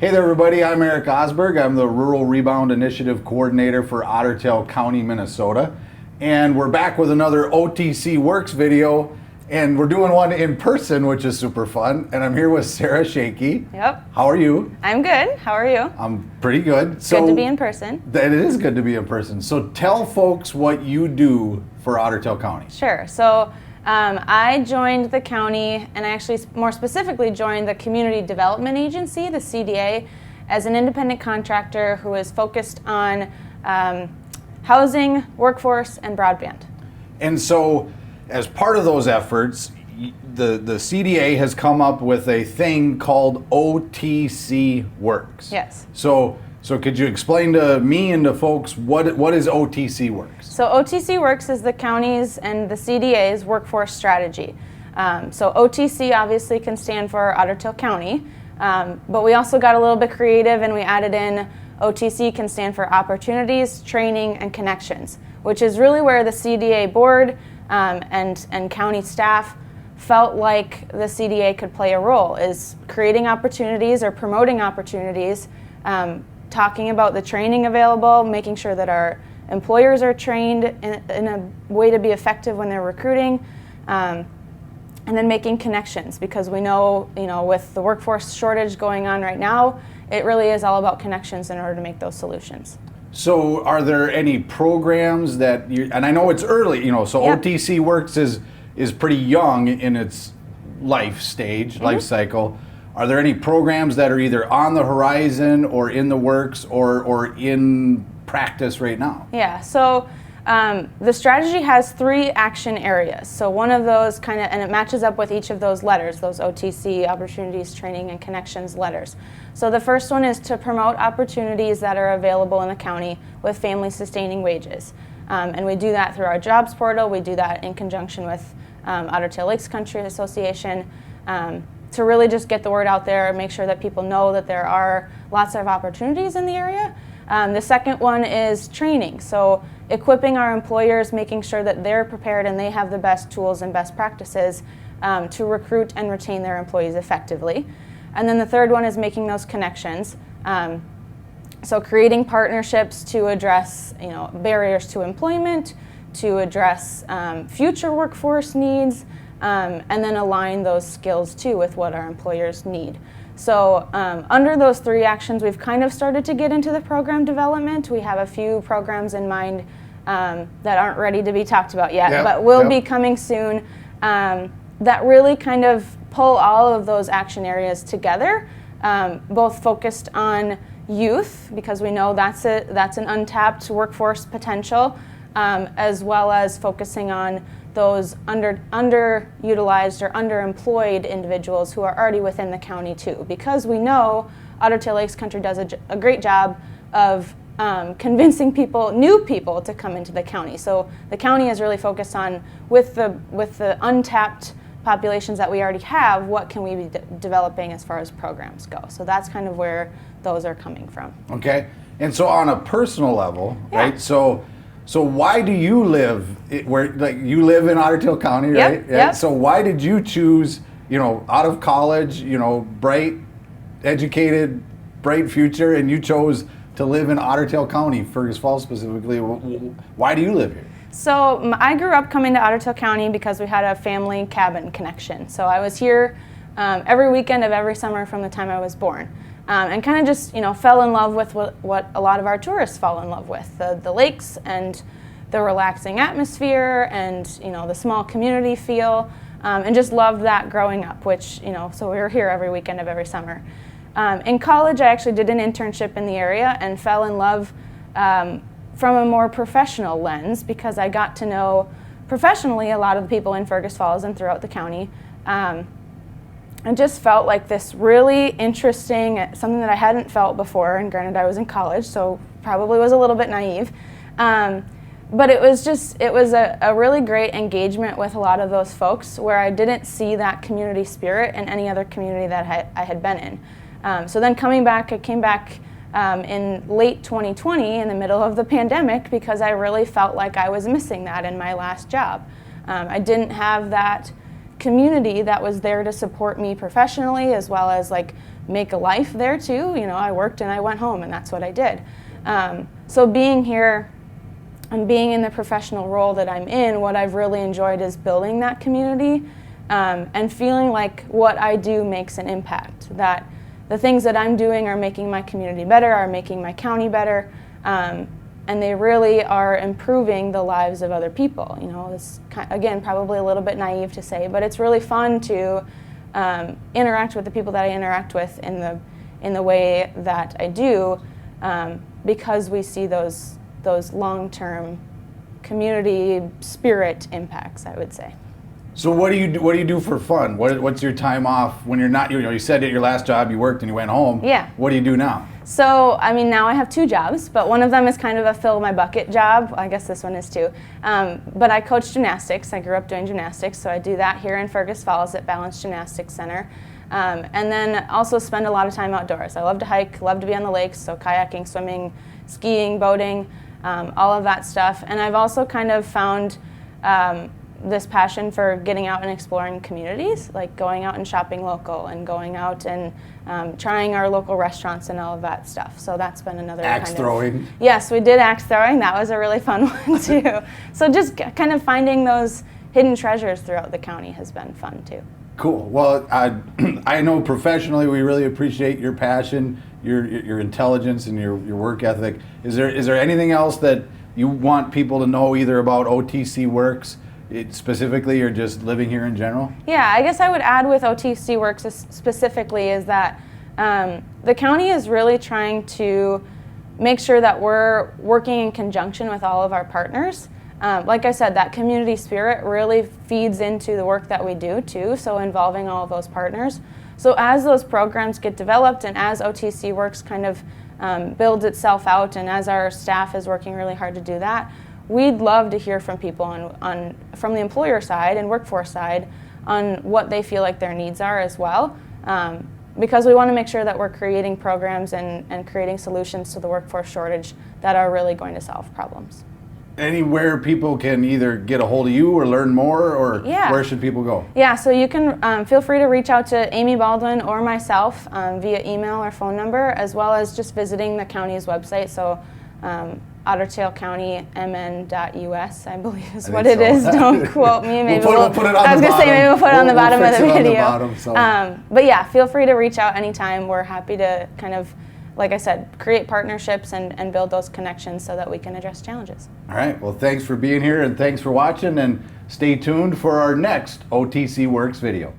Hey there, everybody. I'm Eric Osberg. I'm the Rural Rebound Initiative Coordinator for Otter Tail County, Minnesota. And we're back with another OTC Works video. And we're doing one in person, which is super fun. And I'm here with Sarah Schake. Yep. How are you? I'm good. How are you? I'm pretty good. Good to be in person. It is good to be in person. So tell folks what you do for Otter Tail County. Sure. So I joined the county, and I actually more specifically joined the Community Development Agency, the CDA, as an independent contractor who is focused on housing, workforce, and broadband. And so as part of those efforts, the CDA has come up with a thing called OTC Works. Yes. So could you explain to me and to folks what is OTC Works? So OTC Works is the county's and the CDA's workforce strategy. So OTC obviously can stand for Otter Tail County, but we also got a little bit creative and we added in OTC can stand for opportunities, training, and connections, which is really where the CDA board and county staff felt like the CDA could play a role, is creating opportunities or promoting opportunities, talking about the training available, making sure that our employers are trained in a way to be effective when they're recruiting, and then making connections, because we know, with the workforce shortage going on right now, it really is all about connections in order to make those solutions. So are there any programs that you, and I know it's early, so Yep. OTC Works is pretty young in its life stage, life cycle. Are there any programs that are either on the horizon or in the works or in practice right now? Yeah, so the strategy has 3 action areas. So one of those and it matches up with each of those letters, those OTC, opportunities, training, and connections letters. So the first one is to promote opportunities that are available in the county with family sustaining wages. And we do that through our jobs portal. We do that in conjunction with Otter Tail Lakes Country Association, to really just get the word out there and make sure that people know that there are lots of opportunities in the area. The second one is training. So equipping our employers, making sure that they're prepared and they have the best tools and best practices to recruit and retain their employees effectively. And then the third one is making those connections. So creating partnerships to address barriers to employment, to address future workforce needs, and then align those skills too with what our employers need. So under those 3 actions, we've kind of started to get into the program development. We have a few programs in mind that aren't ready to be talked about yet, but will be coming soon, that really kind of pull all of those action areas together, both focused on youth, because we know that's an untapped workforce potential, as well as focusing on those underutilized or underemployed individuals who are already within the county too, because we know Otter Tail Lakes Country does a great job of convincing new people to come into the county. So the county is really focused on, with the untapped populations that we already have, what can we be developing as far as programs go. So that's kind of where those are coming from. Okay, and so on a personal level, right? So why do you live you live in Otter Tail County, right? Yep. So why did you choose, out of college, bright, educated, bright future, and you chose to live in Otter Tail County, Fergus Falls specifically? Why do you live here? So I grew up coming to Otter Tail County because we had a family cabin connection. So I was here every weekend of every summer from the time I was born. And kind of just, fell in love with what a lot of our tourists fall in love with, the lakes and the relaxing atmosphere and, the small community feel, and just loved that growing up, which, so we were here every weekend of every summer. In college, I actually did an internship in the area and fell in love from a more professional lens, because I got to know professionally a lot of the people in Fergus Falls and throughout the county. And just felt like this really interesting, something that I hadn't felt before, and granted I was in college, so probably was a little bit naive. But it was a really great engagement with a lot of those folks, where I didn't see that community spirit in any other community that I had been in. So then I came back in late 2020 in the middle of the pandemic, because I really felt like I was missing that in my last job. I didn't have that community that was there to support me professionally, as well as make a life there too. You know, I worked and I went home, and that's what I did. So being here and being in the professional role that I'm in, what I've really enjoyed is building that community and feeling like what I do makes an impact, that the things that I'm doing are making my community better, are making my county better, and they really are improving the lives of other people. You know, it's, again, probably a little bit naive to say, but it's really fun to interact with the people that I interact with in the way that I do, because we see those long-term community spirit impacts, I would say. So what do you do for fun? What's your time off when you're not, you said at your last job you worked and you went home. Yeah. What do you do now? So, I mean, now I have 2 jobs, but one of them is kind of a fill my bucket job. I guess this one is too. But I coach gymnastics. I grew up doing gymnastics, so I do that here in Fergus Falls at Balanced Gymnastics Center. And then also spend a lot of time outdoors. I love to hike, love to be on the lakes, so kayaking, swimming, skiing, boating, all of that stuff. And I've also kind of found this passion for getting out and exploring communities, like going out and shopping local and going out and trying our local restaurants and all of that stuff. So that's been another axe throwing. Yes, we did axe throwing. That was a really fun one too. So just kind of finding those hidden treasures throughout the county has been fun too. Cool. Well, I know professionally we really appreciate your passion, your intelligence, and your work ethic. Is there anything else that you want people to know either about OTC Works specifically, or just living here in general? Yeah, I guess I would add with OTC Works specifically is that the county is really trying to make sure that we're working in conjunction with all of our partners. Like I said, that community spirit really feeds into the work that we do too, so involving all of those partners. So as those programs get developed and as OTC Works kind of builds itself out, and as our staff is working really hard to do that, we'd love to hear from people from the employer side and workforce side on what they feel like their needs are as well, because we want to make sure that we're creating programs and creating solutions to the workforce shortage that are really going to solve problems. Anywhere people can either get a hold of you or learn more, or where should people go? Yeah, so you can feel free to reach out to Amy Baldwin or myself via email or phone number, as well as just visiting the county's website. So Otter Tail County MN.us, I believe is what it is. Don't quote me. Maybe we'll put it on the bottom. I was going to say maybe we'll put it on the bottom of the video. Bottom, but yeah, feel free to reach out anytime. We're happy to kind of, like I said, create partnerships and build those connections so that we can address challenges. All right. Well, thanks for being here and thanks for watching, and stay tuned for our next OTC Works video.